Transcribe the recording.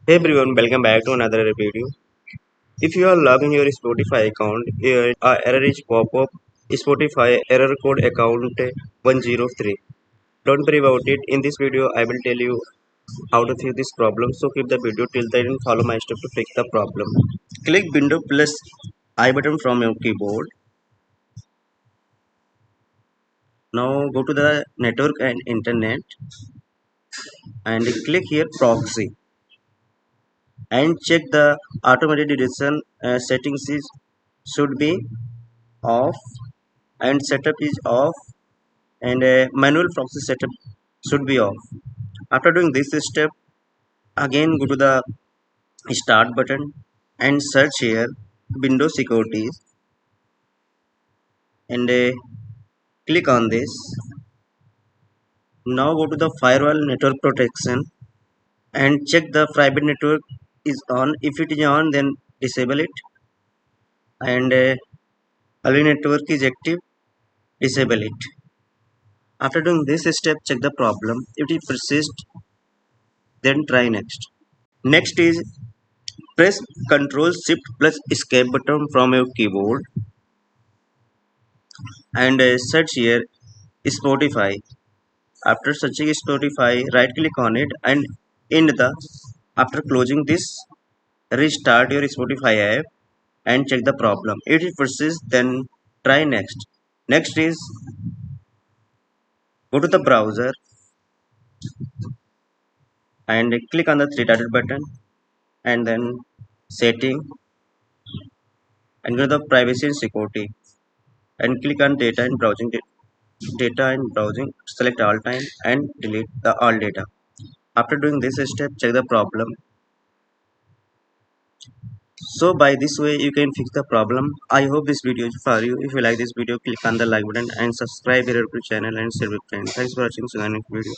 Hey everyone, welcome back to another video. If you are logging your Spotify account, error is pop up Spotify error code account 103. Don't worry about it. In this video, I will tell you how to fix this problem. So keep the video till the end and follow my step to fix the problem. Click Window plus I button from your keyboard. Now go to the network and internet and click here proxy and check the automatic detection settings should be off and setup is off and manual proxy setup should be off. After doing this step, again go to the start button and search here Windows securities and click on this. Now go to the firewall network protection and check the private network is on. If it is on, then disable it, and only network is active, disable it. After doing this step, check the problem. If it persists, then try next. Next is press Ctrl Shift plus Escape button from your keyboard and search here Spotify. After searching Spotify, right click on it and end the. After closing this, restart your Spotify app and check the problem. If it persists, then try next. Next is go to the browser and click on the three dotted button and then setting and go to the privacy and security and click on data and browsing, select all time and delete the all data. After doing this step, check the problem. So by this way you can fix the problem. I hope this video is for you. If you like this video, click on the like button and subscribe here to channel and share with friends. Thanks for watching. See you in the next video.